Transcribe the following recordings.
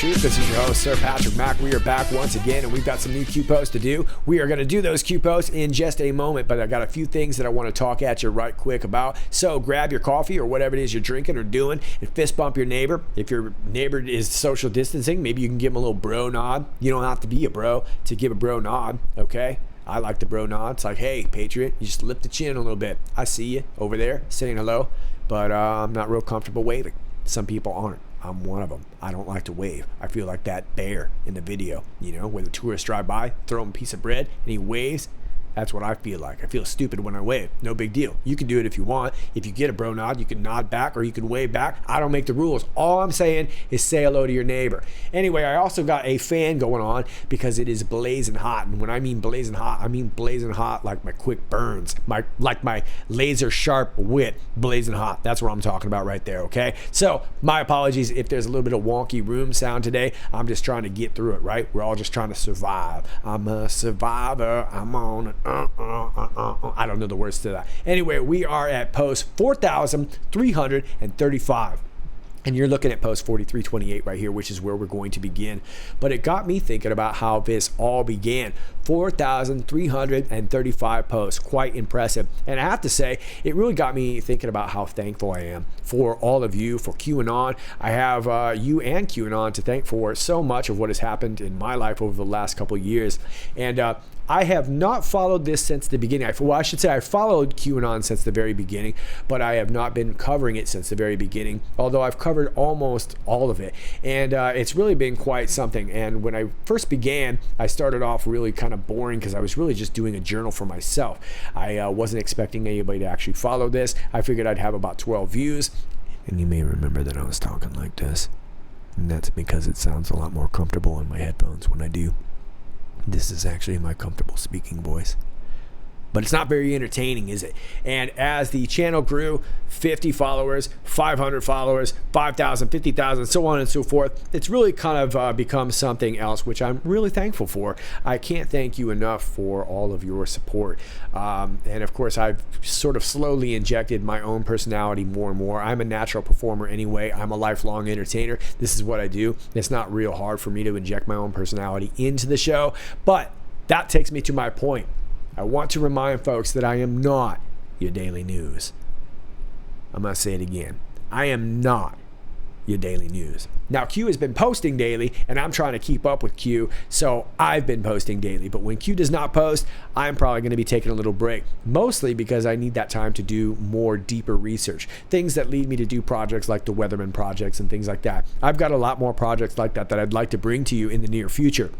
This is your host, Sir Patrick Mack. We are back once again, and we've got some new Q posts to do. We are going to do those Q posts in just a moment, but I got a few things that I want to talk at you right quick about. So grab your coffee or whatever it is you're drinking or doing, and fist bump your neighbor. If your neighbor is social distancing, maybe you can give him a little bro nod. You don't have to be a bro to give a bro nod, okay? I like the bro nod. It's like, hey, Patriot, you just lift the chin a little bit. I see you over there saying hello, but I'm not real comfortable waving. Some people aren't. I'm one of them. I don't like to wave. I feel like that bear in the video, you know, where the tourists drive by, throw him a piece of bread, and he waves. That's what I feel like. I feel stupid when I wave. No big deal. You can do it if you want. If you get a bro nod, you can nod back or you can wave back. I don't make the rules. All I'm saying is say hello to your neighbor. Anyway, I also got a fan going on because it is blazing hot. And when I mean blazing hot, I mean blazing hot like my quick burns, like my laser sharp wit blazing hot. That's what I'm talking about right there, okay? So my apologies if there's a little bit of wonky room sound today. I'm just trying to get through it, right? We're all just trying to survive. I'm a survivor. I'm on it. I don't know the words to that. Anyway, we are at post 4,335. And you're looking at post 4328 right here, which is where we're going to begin. But it got me thinking about how this all began. 4,335 posts, quite impressive. And I have to say, it really got me thinking about how thankful I am for all of you, for QAnon. I have you and QAnon to thank for so much of what has happened in my life over the last couple of years. And I have not followed this since the beginning. Well, I should say I followed QAnon since the very beginning, but I have not been covering it since the very beginning, although I've covered almost all of it. And it's really been quite something. And when I first began, I started off really kind of boring because I was really just doing a journal for myself. I wasn't expecting anybody to actually follow this. I figured I'd have about 12 views. And you may remember that I was talking like this. And that's because it sounds a lot more comfortable in my headphones when I do. This is actually my comfortable speaking voice. But it's not very entertaining, is it? And as the channel grew, 50 followers, 500 followers, 5,000, 50,000, so on and so forth, it's really kind of become something else, which I'm really thankful for. I can't thank you enough for all of your support. And of course, I've sort of slowly injected my own personality more and more. I'm a natural performer anyway. I'm a lifelong entertainer. This is what I do. It's not real hard for me to inject my own personality into the show. But that takes me to my point. I want to remind folks that I am not your daily news. I'm going to say it again. I am not your daily news. Now, Q has been posting daily, and I'm trying to keep up with Q, so I've been posting daily. But when Q does not post, I'm probably going to be taking a little break, mostly because I need that time to do more deeper research, things that lead me to do projects like the Weatherman projects and things like that. I've got a lot more projects like that I'd like to bring to you in the near future.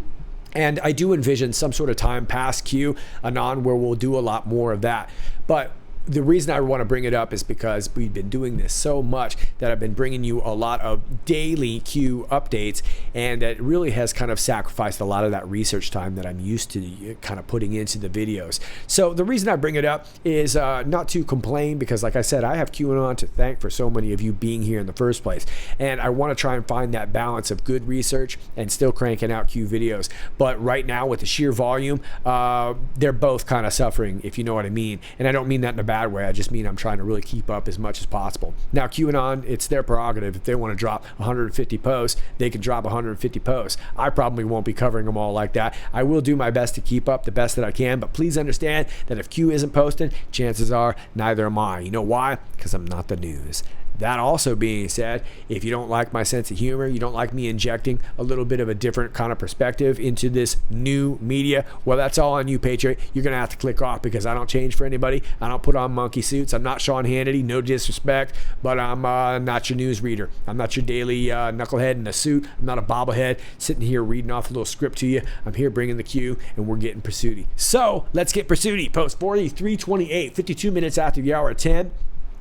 And I do envision some sort of time past Q, anon, where we'll do a lot more of that. But the reason I want to bring it up is because we've been doing this so much that I've been bringing you a lot of daily Q updates, and it really has kind of sacrificed a lot of that research time that I'm used to kind of putting into the videos. So the reason I bring it up is not to complain, because like I said, I have QAnon to thank for so many of you being here in the first place, and I want to try and find that balance of good research and still cranking out Q videos. But right now, with the sheer volume, they're both kind of suffering, if you know what I mean. And I don't mean that in a bad way. I just mean I'm trying to really keep up as much as possible. Now, QAnon, it's their prerogative. If they want to drop 150 posts, they can drop 150 posts. I probably won't be covering them all like that. I will do my best to keep up the best that I can, but please understand that if Q isn't posting, chances are neither am I. You know why? Because I'm not the news. That also being said, if you don't like my sense of humor, you don't like me injecting a little bit of a different kind of perspective into this new media, well, that's all on you, Patriot. You're going to have to click off because I don't change for anybody. I don't put on monkey suits. I'm not Sean Hannity, no disrespect, but I'm not your news reader. I'm not your daily knucklehead in a suit. I'm not a bobblehead sitting here reading off a little script to you. I'm here bringing the cue, and we're getting pursuity. So let's get pursuity. Post 4328, 52 minutes after the hour of 10.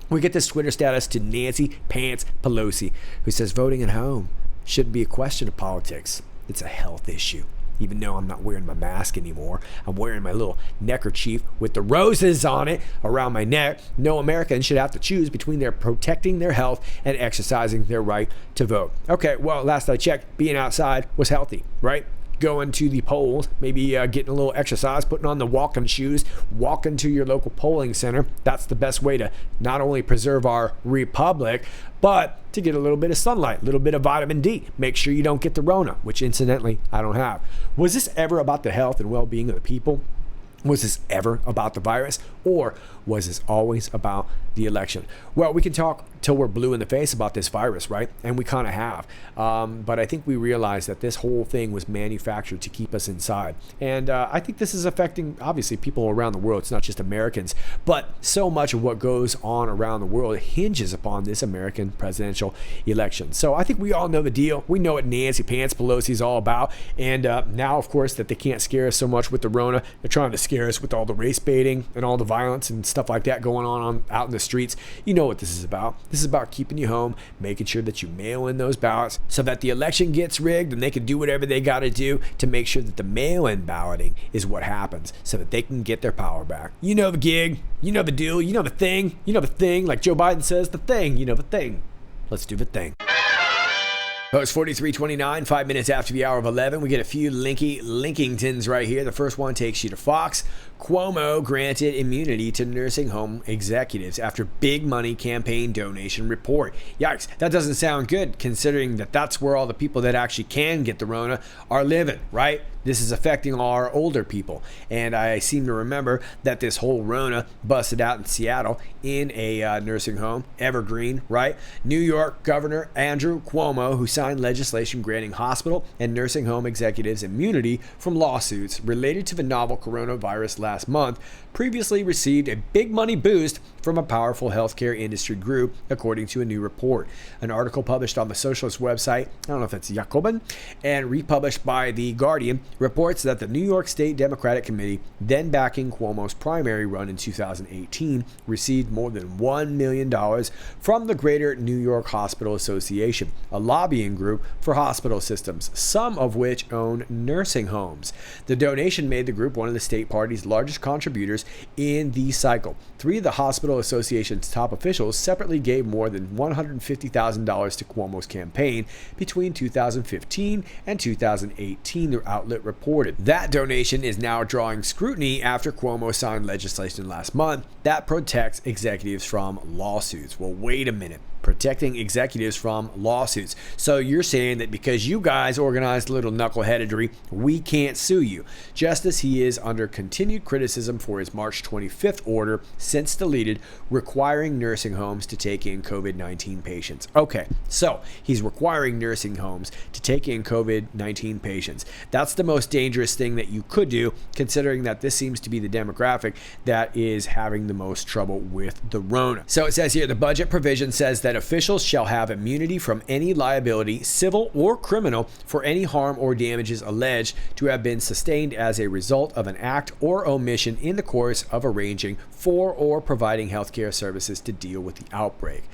We get this Twitter status to Nancy Pants Pelosi, who says voting at home shouldn't be a question of politics. It's a health issue. Even though I'm not wearing my mask anymore, I'm wearing my little neckerchief with the roses on it around my neck. No American should have to choose between their protecting their health and exercising their right to vote. Okay, well, last I checked, being outside was healthy, right? Going to the polls, maybe getting a little exercise, putting on the walking shoes, walking to your local polling center. That's the best way to not only preserve our republic, but to get a little bit of sunlight, a little bit of vitamin D. Make sure you don't get the Rona, which incidentally, I don't have. Was this ever about the health and well-being of the people? Was this ever about the virus? Or was this always about the election? Well, we can talk till we're blue in the face about this virus, right? And we kind of have. But I think we realize that this whole thing was manufactured to keep us inside. And I think this is affecting, obviously, people around the world. It's not just Americans. But so much of what goes on around the world hinges upon this American presidential election. So I think we all know the deal. We know what Nancy Pants Pelosi is all about. And now, of course, that they can't scare us so much with the Rona, they're trying to scare us with all the race baiting and all the violence and stuff like that going on out in the streets. You know what this is about. This is about keeping you home, making sure that you mail in those ballots so that the election gets rigged and they can do whatever they got to do to make sure that the mail-in balloting is what happens so that they can get their power back. You know the gig. You know the deal. You know the thing. You know the thing. Like Joe Biden says, the thing. You know the thing. Let's do the thing. Post 4329, 5 minutes after the hour of 11. We get a few Linkingtons right here. The first one takes you to Fox. Cuomo granted immunity to nursing home executives after big money campaign donation report. Yikes, that doesn't sound good considering that that's where all the people that actually can get the Rona are living, right? This is affecting our older people. And I seem to remember that this whole Rona busted out in Seattle in a nursing home, Evergreen, right? New York Governor Andrew Cuomo, who signed legislation granting hospital and nursing home executives immunity from lawsuits related to the novel coronavirus last month, previously received a big money boost from a powerful healthcare industry group, according to a new report. An article published on the socialist website, I don't know if it's Jacobin, and republished by The Guardian, reports that the New York State Democratic Committee, then backing Cuomo's primary run in 2018, received more than $1 million from the Greater New York Hospital Association, a lobbying group for hospital systems, some of which own nursing homes. The donation made the group one of the state party's largest contributors in the cycle. Three of the Hospital Association's top officials separately gave more than $150,000 to Cuomo's campaign between 2015 and 2018, the outlet reported. That donation is now drawing scrutiny after Cuomo signed legislation last month that protects executives from lawsuits. Well, wait a minute. Protecting executives from lawsuits. So you're saying that because you guys organized a little knuckleheadedry, we can't sue you, just as he is under continued criticism for his March 25th order, since deleted, requiring nursing homes to take in COVID-19 patients. Okay, so he's requiring nursing homes to take in COVID-19 patients. That's the most dangerous thing that you could do, considering that this seems to be the demographic that is having the most trouble with the Rona. So it says here, the budget provision says that officials shall have immunity from any liability, civil or criminal, for any harm or damages alleged to have been sustained as a result of an act or omission in the course of arranging for or providing healthcare services to deal with the outbreak.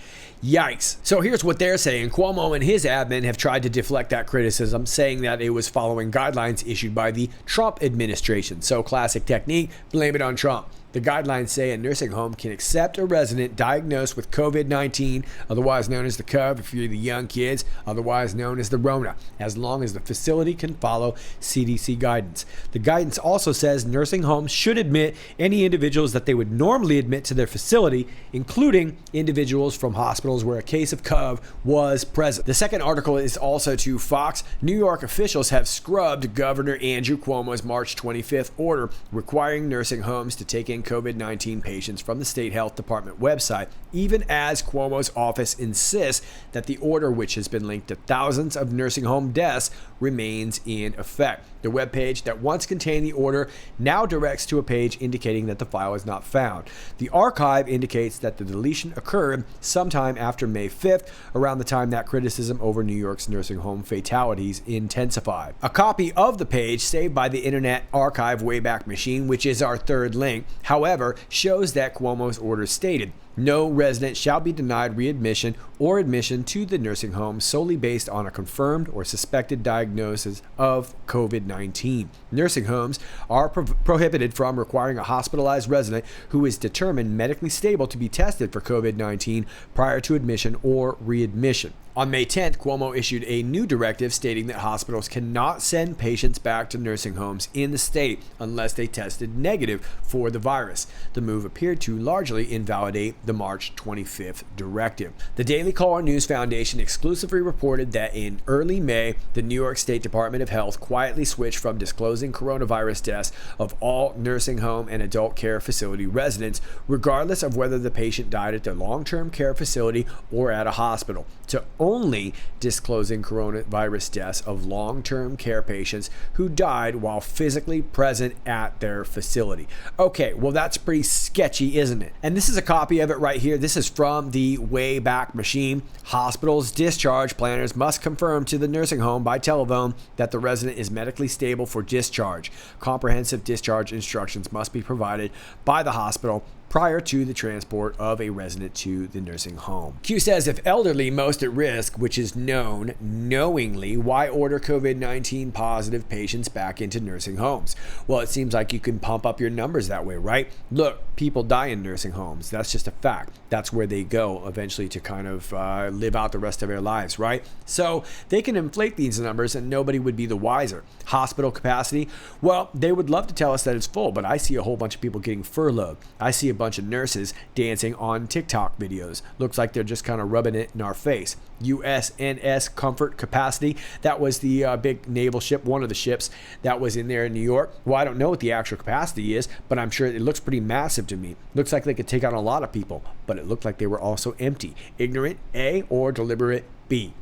Yikes. So here's what they're saying. Cuomo and his admin have tried to deflect that criticism, saying that it was following guidelines issued by the Trump administration. So classic technique, blame it on Trump. The guidelines say a nursing home can accept a resident diagnosed with COVID-19, otherwise known as the COV if you're the young kids, otherwise known as the Rona, as long as the facility can follow CDC guidance. The guidance also says nursing homes should admit any individuals that they would normally admit to their facility, including individuals from hospitals where a case of COV was present. The second article is also to Fox. New York officials have scrubbed Governor Andrew Cuomo's March 25th order requiring nursing homes to take in discharging COVID-19 patients from the state health department website, even as Cuomo's office insists that the order, which has been linked to thousands of nursing home deaths, remains in effect. The webpage that once contained the order now directs to a page indicating that the file is not found. The archive indicates that the deletion occurred sometime after May 5th, around the time that criticism over New York's nursing home fatalities intensified. A copy of the page saved by the Internet Archive Wayback Machine, which is our third link, however, shows that Cuomo's order stated, "No resident shall be denied readmission or admission to the nursing home solely based on a confirmed or suspected diagnosis of COVID-19. Nursing homes are prohibited from requiring a hospitalized resident who is determined medically stable to be tested for COVID-19 prior to admission or readmission." On May 10th, Cuomo issued a new directive stating that hospitals cannot send patients back to nursing homes in the state unless they tested negative for the virus. The move appeared to largely invalidate the March 25th directive. The Daily Caller News Foundation exclusively reported that in early May, the New York State Department of Health quietly switched from disclosing coronavirus deaths of all nursing home and adult care facility residents, regardless of whether the patient died at their long-term care facility or at a hospital, to only disclosing coronavirus deaths of long-term care patients who died while physically present at their facility. Okay, well that's pretty sketchy, isn't it? And this is a copy of it right here. This is from the Wayback Machine. Hospitals' discharge planners must confirm to the nursing home by telephone that the resident is medically stable for discharge. Comprehensive discharge instructions must be provided by the hospital prior to the transport of a resident to the nursing home. Q says, if elderly most at risk, which is known knowingly, why order COVID-19 positive patients back into nursing homes? Well, it seems like you can pump up your numbers that way, right? Look, people die in nursing homes. That's just a fact. That's where they go eventually to kind of live out the rest of their lives, right? So they can inflate these numbers and nobody would be the wiser. Hospital capacity, well, they would love to tell us that it's full, but I see a whole bunch of people getting furloughed. I see a bunch of nurses dancing on TikTok videos. Looks like they're just kind of rubbing it in our face. USNS Comfort capacity, that was the big naval ship, one of the ships that was in there in New York. Well, I don't know what the actual capacity is, but I'm sure it looks pretty massive to me. Looks like they could take on a lot of people, but it looked like they were also empty. Ignorant, A, or deliberate, B.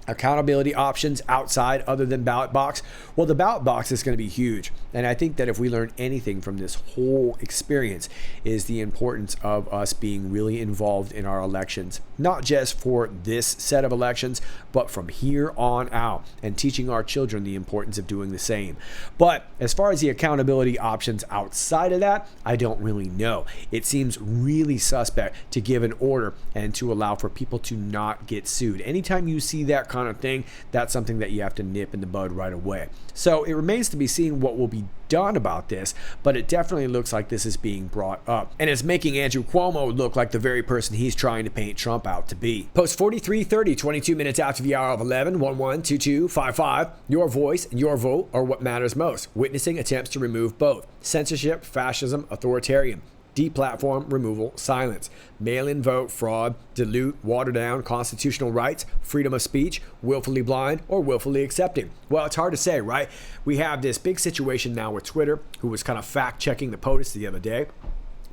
Accountability options outside other than ballot box. Well, the ballot box is going to be huge. And I think that if we learn anything from this whole experience is the importance of us being really involved in our elections, not just for this set of elections, but from here on out, and teaching our children the importance of doing the same. But as far as the accountability options outside of that, I don't really know. It seems really suspect to give an order and to allow for people to not get sued. Anytime you see that kind of thing, that's something that you have to nip in the bud right away. So it remains to be seen what will be done about this, but it definitely looks like this is being brought up. And it's making Andrew Cuomo look like the very person he's trying to paint Trump out to be. Post 4330, 22 minutes after the hour of 11, 112255. Your voice and your vote are what matters most. Witnessing attempts to remove both. Censorship, fascism, authoritarian. Deplatform, removal, silence, mail-in vote, fraud, dilute, water down constitutional rights, freedom of speech, willfully blind, or willfully accepting. Well, it's hard to say, right? We have this big situation now with Twitter, who was kind of fact-checking the POTUS the other day.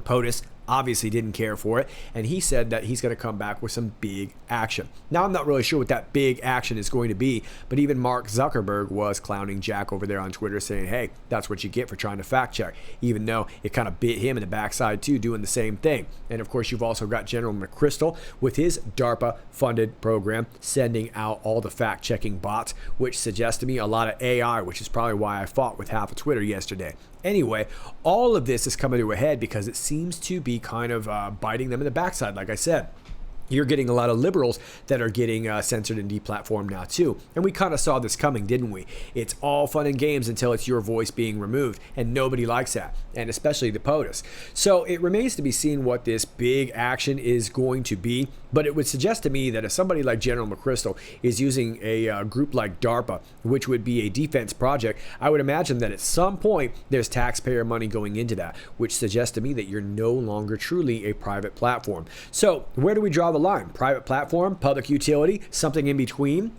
POTUS obviously didn't care for it, and he said that he's going to come back with some big action. Now, I'm not really sure what that big action is going to be, but even Mark Zuckerberg was clowning Jack over there on Twitter, saying, hey, that's what you get for trying to fact check, even though it kind of bit him in the backside too, doing the same thing. And of course, you've also got General McChrystal with his DARPA-funded program, sending out all the fact-checking bots, which suggests to me a lot of AI, which is probably why I fought with half of Twitter yesterday. Anyway, all of this is coming to a head because it seems to be kind of biting them in the backside, like I said. You're getting a lot of liberals that are getting censored and deplatformed now too. And we kind of saw this coming, didn't we? It's all fun and games until it's your voice being removed, and nobody likes that, and especially the POTUS. So it remains to be seen what this big action is going to be, but it would suggest to me that if somebody like General McChrystal is using a group like DARPA, which would be a defense project, I would imagine that at some point there's taxpayer money going into that, which suggests to me that you're no longer truly a private platform. So where do we draw the line? Private platform, public utility, something in between?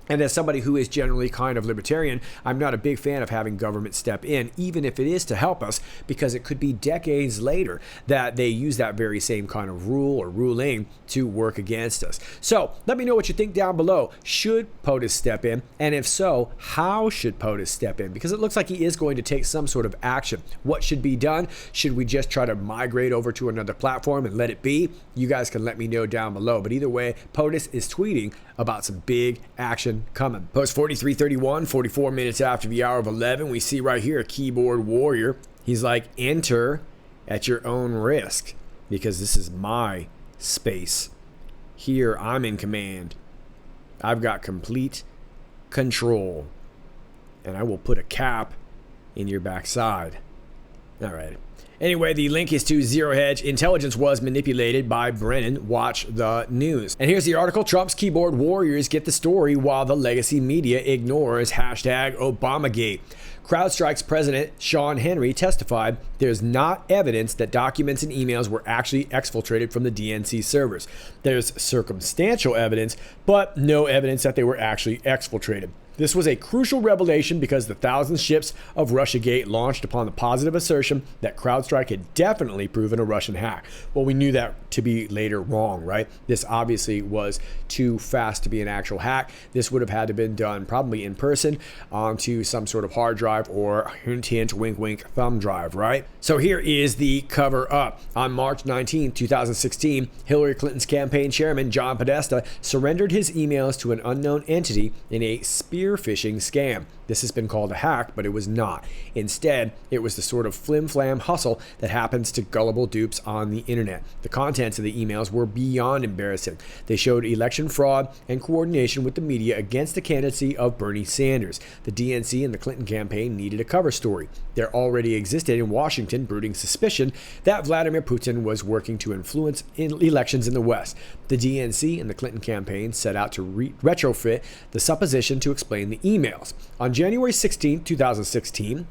And as somebody who is generally kind of libertarian, I'm not a big fan of having government step in, even if it is to help us, because it could be decades later that they use that very same kind of rule or ruling to work against us. So let me know what you think down below. Should POTUS step in? And if so, how should POTUS step in? Because it looks like he is going to take some sort of action. What should be done? Should we just try to migrate over to another platform and let it be? You guys can let me know down below. But either way, POTUS is tweeting about some big action coming. Post 4331, 44 minutes after the hour of 11, we see right here a keyboard warrior. He's like, enter at your own risk, because this is my space. Here, I'm in command. I've got complete control, and I will put a cap in your backside. All right. Anyway, the link is to Zero Hedge. Intelligence was manipulated by Brennan. Watch the news. And here's the article. Trump's keyboard warriors get the story while the legacy media ignores #Obamagate. CrowdStrike's president, Sean Henry, testified there's not evidence that documents and emails were actually exfiltrated from the DNC servers. There's circumstantial evidence, but no evidence that they were actually exfiltrated. This was a crucial revelation because the thousand ships of Russiagate launched upon the positive assertion that CrowdStrike had definitely proven a Russian hack. Well, we knew that to be later wrong, right? This obviously was too fast to be an actual hack. This would have had to have been done probably in person onto some sort of hard drive or hint, hint, wink, wink, thumb drive, right? So here is the cover up. On March 19, 2016, Hillary Clinton's campaign chairman, John Podesta, surrendered his emails to an unknown entity in a spear phishing scam. This has been called a hack, but it was not. Instead, it was the sort of flim-flam hustle that happens to gullible dupes on the internet. The contents of the emails were beyond embarrassing. They showed election fraud and coordination with the media against the candidacy of Bernie Sanders. The DNC and the Clinton campaign needed a cover story. There already existed in Washington brooding suspicion that Vladimir Putin was working to influence elections in the West. The DNC and the Clinton campaign set out to retrofit the supposition to explain the emails. On January 16, 2016,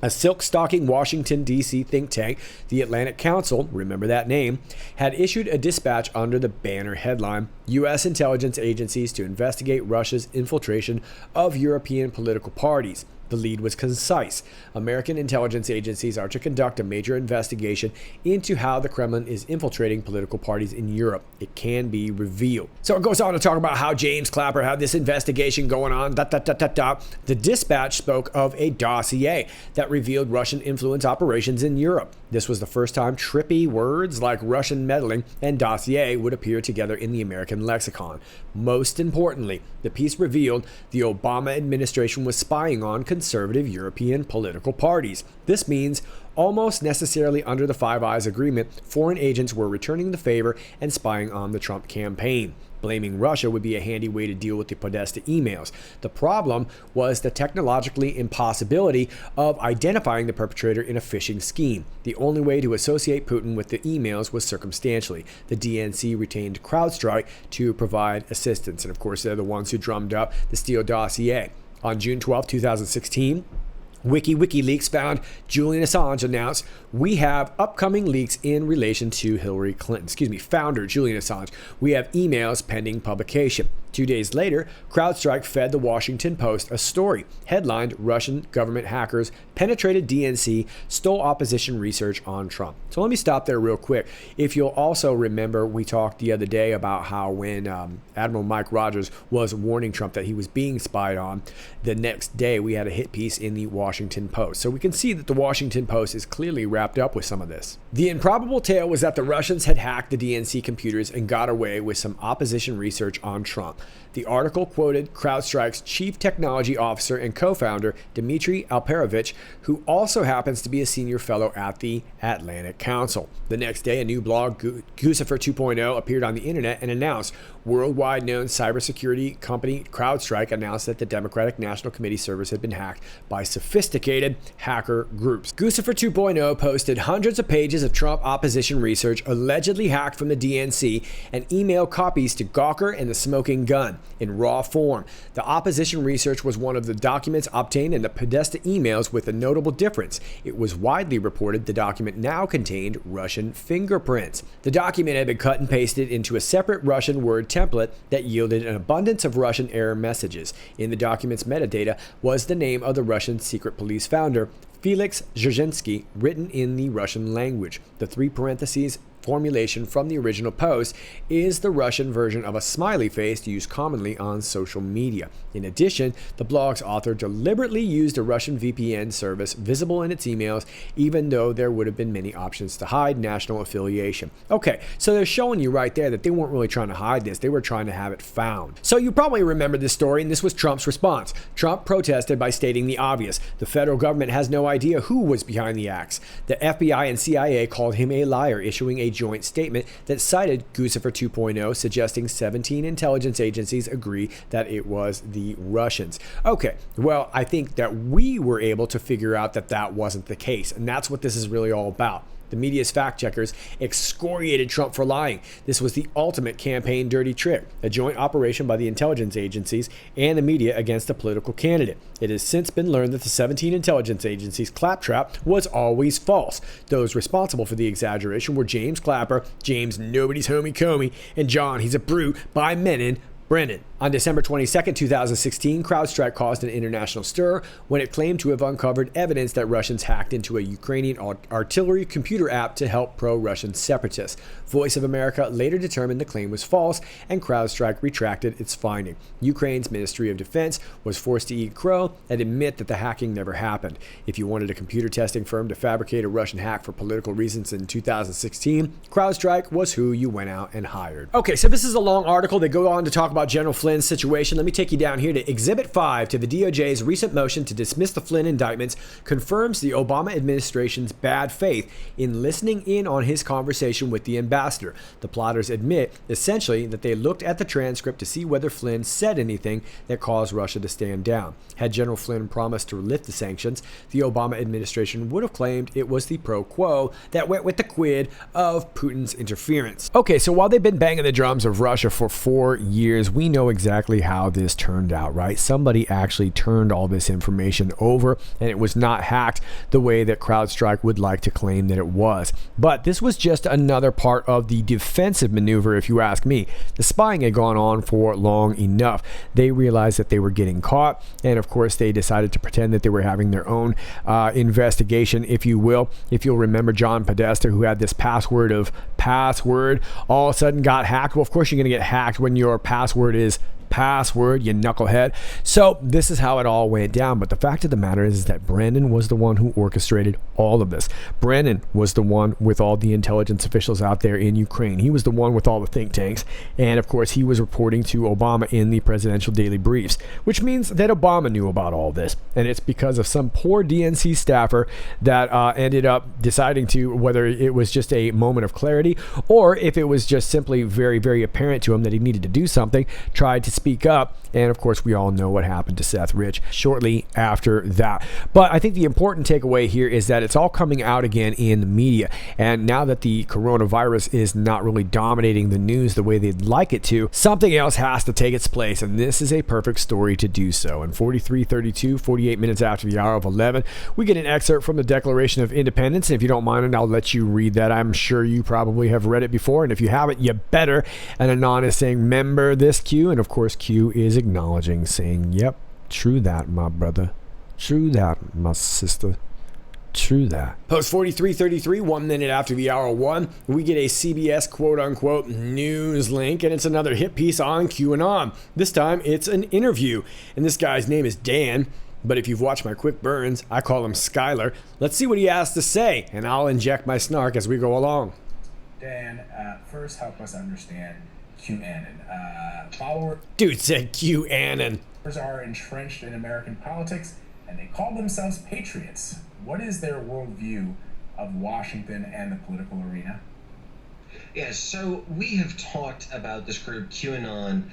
a silk-stocking Washington, D.C. think tank, the Atlantic Council, remember that name, had issued a dispatch under the banner headline, U.S. intelligence agencies to investigate Russia's infiltration of European political parties. The lead was concise. American intelligence agencies are to conduct a major investigation into how the Kremlin is infiltrating political parties in Europe. It can be revealed. So it goes on to talk about how James Clapper had this investigation going on. The dispatch spoke of a dossier that revealed Russian influence operations in Europe. This was the first time trippy words like Russian meddling and dossier would appear together in the American lexicon. Most importantly, the piece revealed the Obama administration was spying on conservative European political parties. This means, almost necessarily under the Five Eyes Agreement, foreign agents were returning the favor and spying on the Trump campaign. Blaming Russia would be a handy way to deal with the Podesta emails. The problem was the technological impossibility of identifying the perpetrator in a phishing scheme. The only way to associate Putin with the emails was circumstantially. The DNC retained CrowdStrike to provide assistance, and of course they're the ones who drummed up the Steele dossier. On June 12, 2016, WikiLeaks found Julian Assange announced, we have upcoming leaks in relation to Hillary Clinton. Founder Julian Assange. We have emails pending publication. 2 days later, CrowdStrike fed the Washington Post a story headlined Russian government hackers penetrated DNC, stole opposition research on Trump. So let me stop there real quick. If you'll also remember, we talked the other day about how when Admiral Mike Rogers was warning Trump that he was being spied on, the next day we had a hit piece in the Washington Post. So we can see that the Washington Post is clearly wrapped up with some of this. The improbable tale was that the Russians had hacked the DNC computers and got away with some opposition research on Trump. The article quoted CrowdStrike's chief technology officer and co-founder, Dmitry Alperovich, who also happens to be a senior fellow at the Atlantic Council. The next day, a new blog, Guccifer 2.0, appeared on the internet and announced worldwide known cybersecurity company CrowdStrike announced that the Democratic National Committee servers had been hacked by sophisticated hacker groups. Guccifer 2.0 posted hundreds of pages of Trump opposition research allegedly hacked from the DNC and email copies to Gawker and the Smoking gun in raw form. The opposition research was one of the documents obtained in the Podesta emails, with a notable difference. It was widely reported the document now contained Russian fingerprints. The document had been cut and pasted into a separate Russian word template that yielded an abundance of Russian error messages. In the document's metadata was the name of the Russian secret police founder, Felix Dzerzhinsky, written in the Russian language. The 3 parentheses formulation from the original post is the Russian version of a smiley face used commonly on social media. In addition, the blog's author deliberately used a Russian VPN service visible in its emails, even though there would have been many options to hide national affiliation. Okay, so they're showing you right there that they weren't really trying to hide this. They were trying to have it found. So you probably remember this story, and this was Trump's response. Trump protested by stating the obvious. The federal government has no idea who was behind the acts. The FBI and CIA called him a liar, issuing a joint statement that cited Guccifer 2.0, suggesting 17 intelligence agencies agree that it was the Russians. Okay, well, I think that we were able to figure out that that wasn't the case, and that's what this is really all about. The media's fact checkers excoriated Trump for lying. This was the ultimate campaign dirty trick, a joint operation by the intelligence agencies and the media against a political candidate. It has since been learned that the 17 intelligence agencies' claptrap was always false. Those responsible for the exaggeration were James Clapper, James Nobody's Homie Comey, and John He's a Brute by Menon Brennan. On December 22, 2016, CrowdStrike caused an international stir when it claimed to have uncovered evidence that Russians hacked into a Ukrainian artillery computer app to help pro-Russian separatists. Voice of America later determined the claim was false, and CrowdStrike retracted its finding. Ukraine's Ministry of Defense was forced to eat crow and admit that the hacking never happened. If you wanted a computer testing firm to fabricate a Russian hack for political reasons in 2016, CrowdStrike was who you went out and hired. Okay, so this is a long article. They go on to talk about General Flynn's situation. Let me take you down here to Exhibit 5 to the DOJ's recent motion to dismiss the Flynn indictments confirms the Obama administration's bad faith in listening in on his conversation with the ambassador. The plotters admit, essentially, that they looked at the transcript to see whether Flynn said anything that caused Russia to stand down. Had General Flynn promised to lift the sanctions, the Obama administration would have claimed it was the pro quo that went with the quid of Putin's interference. Okay, so while they've been banging the drums of Russia for 4 years, we know exactly how this turned out, right? Somebody actually turned all this information over, and it was not hacked the way that CrowdStrike would like to claim that it was. But this was just another part of the defensive maneuver, if you ask me. The spying had gone on for long enough. They realized that they were getting caught, and of course they decided to pretend that they were having their own investigation, if you will. If you'll remember John Podesta, who had this password of password, all of a sudden got hacked. Well, of course you're going to get hacked when your password is password, you knucklehead. So this is how it all went down. But the fact of the matter is that Brandon was the one who orchestrated all of this. Brandon was the one with all the intelligence officials out there in Ukraine. He was the one with all the think tanks. And of course, he was reporting to Obama in the presidential daily briefs, which means that Obama knew about all this. And it's because of some poor DNC staffer that ended up deciding to, whether it was just a moment of clarity or if it was just simply very, very apparent to him that he needed to do something, tried to speak up. And of course, we all know what happened to Seth Rich shortly after that. But I think the important takeaway here is that it's all coming out again in the media. And now that the coronavirus is not really dominating the news the way they'd like it to, something else has to take its place. And this is a perfect story to do so. In 43:32, 48 minutes after the hour of 11, we get an excerpt from the Declaration of Independence. And if you don't mind, I'll let you read that. I'm sure you probably have read it before. And if you haven't, you better. And Anon is saying, "Member this Q." And of course, Q is acknowledging, saying, "Yep, true that, my brother. True that, my sister. True that." Post 43:33, 1 minute after the hour 1, we get a CBS quote-unquote news link, and it's another hit piece on QAnon. This time, it's an interview, and this guy's name is Dan, but if you've watched my quick burns, I call him Skyler. Let's see what he has to say, and I'll inject my snark as we go along. Dan, first help us understand QAnon. Followers Dude said QAnon. are entrenched in American politics, and they call themselves patriots. What is their worldview of Washington and the political arena? Yeah, so we have talked about this group QAnon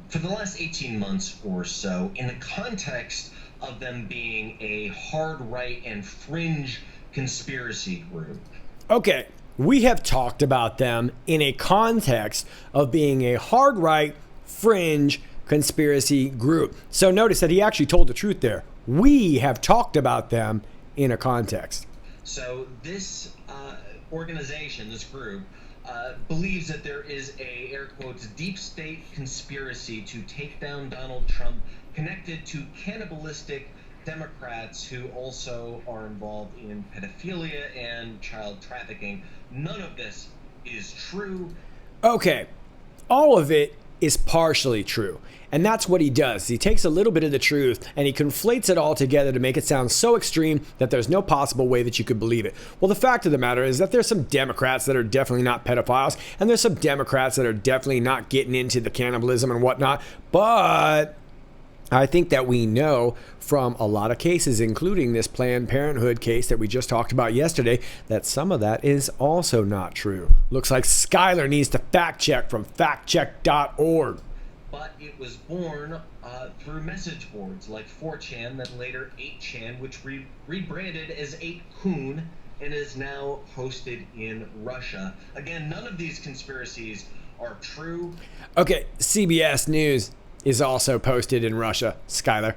for the last 18 months or so in the context of them being a hard right and fringe conspiracy group. Okay, we have talked about them in a context of being a hard right, fringe conspiracy group. So notice that he actually told the truth there. We have talked about them in a context. So this organization, this group, believes that there is a, air quotes, deep state conspiracy to take down Donald Trump connected to cannibalistic Democrats who also are involved in pedophilia and child trafficking. None of this is true. Okay, all of it is partially true. And that's what he does. He takes a little bit of the truth and he conflates it all together to make it sound so extreme that there's no possible way that you could believe it. Well, the fact of the matter is that there's some Democrats that are definitely not pedophiles, and there's some Democrats that are definitely not getting into the cannibalism and whatnot. But I think that we know from a lot of cases, including this Planned Parenthood case that we just talked about yesterday, that some of that is also not true. Looks like Skyler needs to fact check from factcheck.org. But it was born through message boards like 4chan, then later 8chan, which rebranded as 8kun and is now hosted in Russia. Again, none of these conspiracies are true. Okay, CBS News is also posted in Russia, Skyler.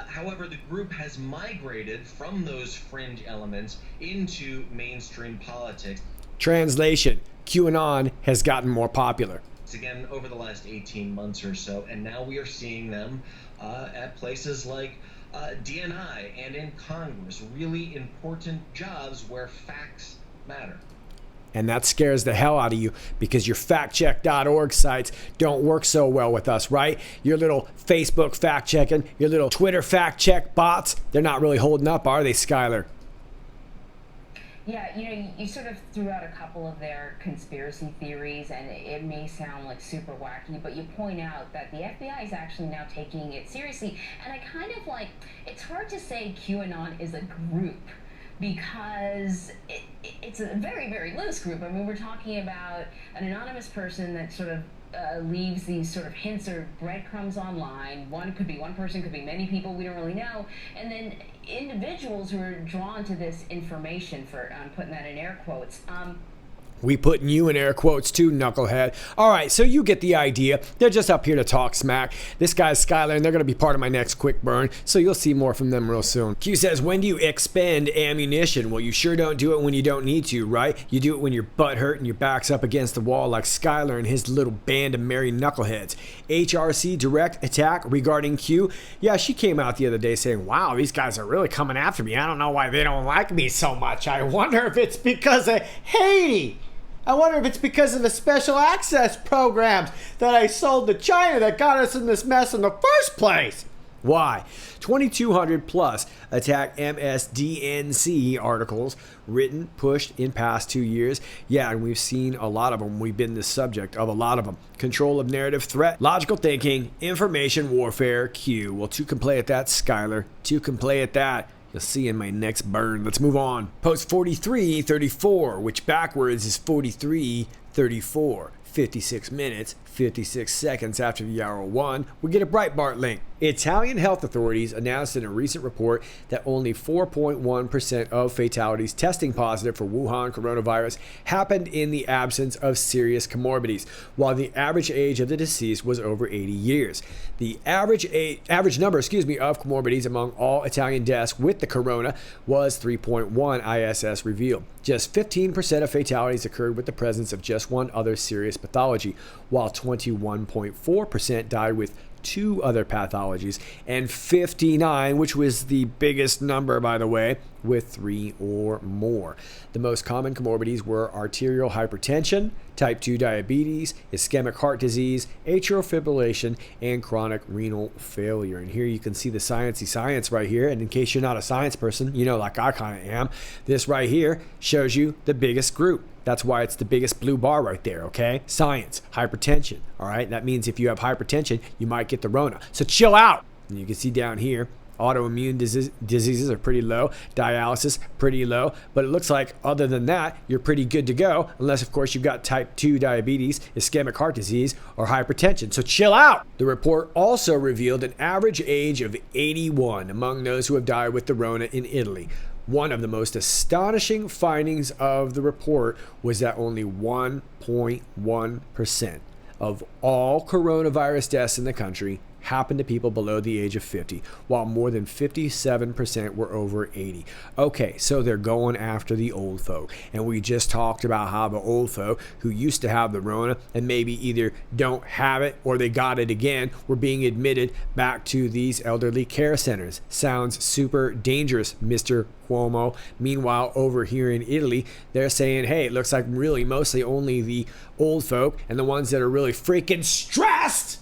However, the group has migrated from those fringe elements into mainstream politics. Translation: QAnon has gotten more popular. Again, over the last 18 months or so, and now we are seeing them at places like DNI and in Congress, really important jobs where facts matter. And that scares the hell out of you because your factcheck.org sites don't work so well with us, right? Your little Facebook fact checking, your little Twitter fact check bots, they're not really holding up, are they, Skyler? Yeah, you sort of threw out a couple of their conspiracy theories, and it may sound like super wacky, but you point out that the FBI is actually now taking it seriously. And I kind of like, it's hard to say QAnon is a group because it's a very, very loose group. I mean, we're talking about an anonymous person that sort of leaves these sort of hints or breadcrumbs online. One could be one person, could be many people, we don't really know. And then individuals who are drawn to this information, I'm putting that in air quotes. We putting you in air quotes too, knucklehead. All right, so you get the idea. They're just up here to talk smack. This guy's Skyler, and they're going to be part of my next quick burn, so you'll see more from them real soon. Q says, when do you expend ammunition? Well, you sure don't do it when you don't need to, right? You do it when your butt hurt and your back's up against the wall like Skyler and his little band of merry knuckleheads. HRC direct attack regarding Q. Yeah, she came out the other day saying, wow, these guys are really coming after me. I don't know why they don't like me so much. I wonder if it's because of Haiti. I wonder if it's because of the special access programs that I sold to China that got us in this mess in the first place. Why? 2,200 plus attack MSDNC articles written, pushed in past 2 years. Yeah, and we've seen a lot of them. We've been the subject of a lot of them. Control of narrative threat, logical thinking, information warfare, Q. Well, two can play at that, Skyler. Two can play at that. You'll see in my next burn. Let's move on. Post 4334, which backwards is 4334. 56 minutes, 56 seconds after the hour 1, we get a Breitbart link. Italian health authorities announced in a recent report that only 4.1% of fatalities testing positive for Wuhan coronavirus happened in the absence of serious comorbidities, while the average age of the deceased was over 80 years. The average number of comorbidities among all Italian deaths with the corona was 3.1, ISS revealed. Just 15% of fatalities occurred with the presence of just one other serious pathology, while 21.4% died with 2 other pathologies, and 59, which was the biggest number, by the way, with 3 or more. The most common comorbidities were arterial hypertension, type 2 diabetes, ischemic heart disease, atrial fibrillation, and chronic renal failure. And here you can see the sciencey science right here. And in case you're not a science person, like I kind of am, this right here shows you the biggest group. That's why it's the biggest blue bar right there, okay? Science, hypertension, all right? That means if you have hypertension, you might get the Rona. So chill out. And you can see down here, autoimmune diseases are pretty low, dialysis pretty low, but it looks like other than that, you're pretty good to go, unless of course you've got type 2 diabetes, ischemic heart disease, or hypertension. So chill out. The report also revealed an average age of 81 among those who have died with the Rona in Italy. One of the most astonishing findings of the report was that only 1.1% of all coronavirus deaths in the country happened to people below the age of 50, while more than 57% were over 80. Okay, so they're going after the old folk. And we just talked about how the old folk who used to have the Rona and maybe either don't have it or they got it again were being admitted back to these elderly care centers. Sounds super dangerous, Mr. Cuomo. Meanwhile, over here in Italy, they're saying, hey, it looks like really mostly only the old folk and the ones that are really freaking stressed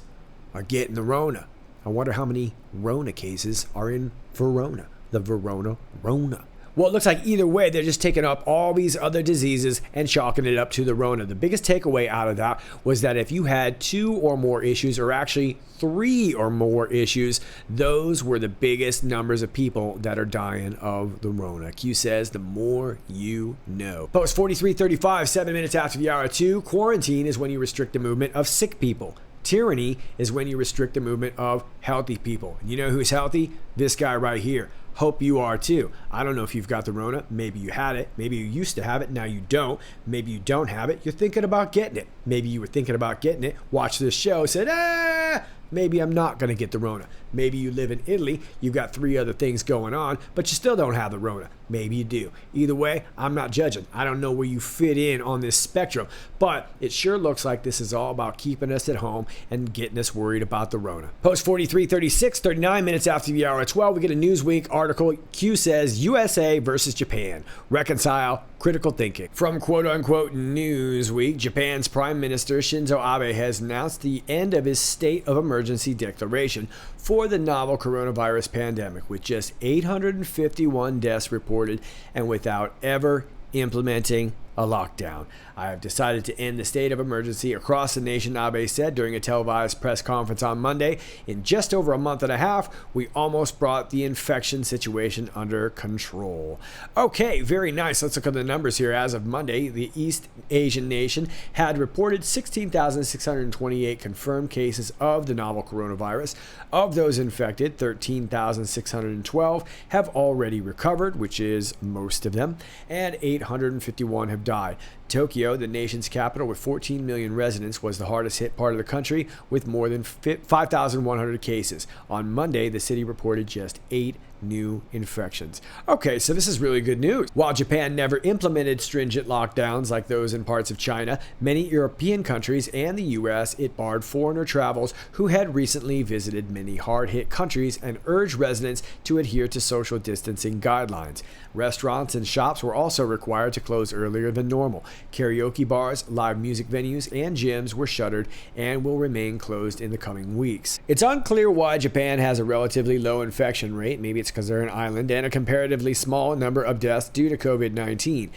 are getting the Rona. I wonder how many Rona cases are in Verona. The Verona Rona. Well, it looks like either way, they're just taking up all these other diseases and chalking it up to the Rona. The biggest takeaway out of that was that if you had 2 or more issues, or actually 3 or more issues, those were the biggest numbers of people that are dying of the Rona. Q says, the more you know. Post 4335, 7 minutes after the hour 2. Quarantine is when you restrict the movement of sick people. Tyranny is when you restrict the movement of healthy people. You know who's healthy? This guy right here. Hope you are too. I don't know if you've got the Rona. Maybe you had it. Maybe you used to have it. Now you don't. Maybe you don't have it. You're thinking about getting it. Maybe you were thinking about getting it. Watch this show. Said, maybe I'm not going to get the Rona. Maybe you live in Italy. You've got 3 other things going on, but you still don't have the Rona. Maybe you do. Either way, I'm not judging. I don't know where you fit in on this spectrum, but it sure looks like this is all about keeping us at home and getting us worried about the Rona. Post 4336, 39 minutes after the hour 12, we get a Newsweek article. Q says, USA versus Japan. Reconcile critical thinking. From quote-unquote Newsweek, Japan's Prime Minister Shinzo Abe has announced the end of his state of emergency declaration for the novel coronavirus pandemic, with just 851 deaths reported and without ever implementing a lockdown. I have decided to end the state of emergency across the nation, Abe said during a televised press conference on Monday. In just over a month and a half, we almost brought the infection situation under control. Okay, very nice. Let's look at the numbers here. As of Monday, the East Asian nation had reported 16,628 confirmed cases of the novel coronavirus. Of those infected, 13,612 have already recovered, which is most of them, and 851 have died. Tokyo, the nation's capital with 14 million residents, was the hardest hit part of the country with more than 5,100 cases. On Monday, the city reported just 8 new infections. Okay, so this is really good news. While Japan never implemented stringent lockdowns like those in parts of China, many European countries and the US, it barred foreigner travels who had recently visited many hard-hit countries and urged residents to adhere to social distancing guidelines. Restaurants and shops were also required to close earlier than normal. Karaoke bars, live music venues, and gyms were shuttered and will remain closed in the coming weeks. It's unclear why Japan has a relatively low infection rate. Maybe it's because they're an island, and a comparatively small number of deaths due to COVID-19.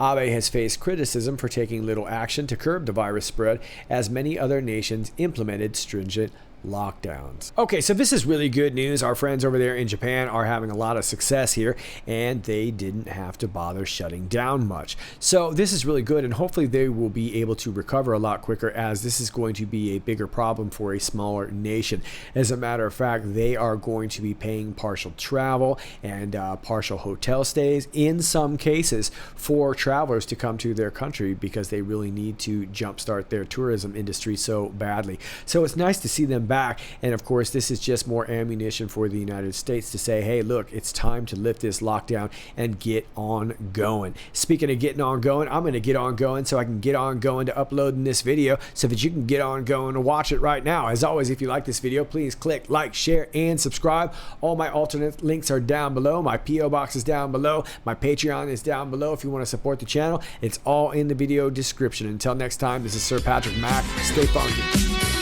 Abe has faced criticism for taking little action to curb the virus spread, as many other nations implemented stringent lockdowns. Okay, so this is really good news. Our friends over there in Japan are having a lot of success here, and they didn't have to bother shutting down much. So this is really good, and hopefully they will be able to recover a lot quicker, as this is going to be a bigger problem for a smaller nation. As a matter of fact, they are going to be paying partial travel and partial hotel stays in some cases for travelers to come to their country, because they really need to jumpstart their tourism industry so badly. So it's nice to see them back. And of course, this is just more ammunition for the United States to say, hey, look, it's time to lift this lockdown and get on going. Speaking of getting on going, I'm going to get on going so I can get on going to uploading this video so that you can get on going to watch it right now. As always, if you like this video, please click like, share, and subscribe. All my alternate links are down below. My P.O. box is down below. My Patreon is down below if you want to support the channel. It's all in the video description. Until next time, this is Sir Patrick Mack. Stay funky.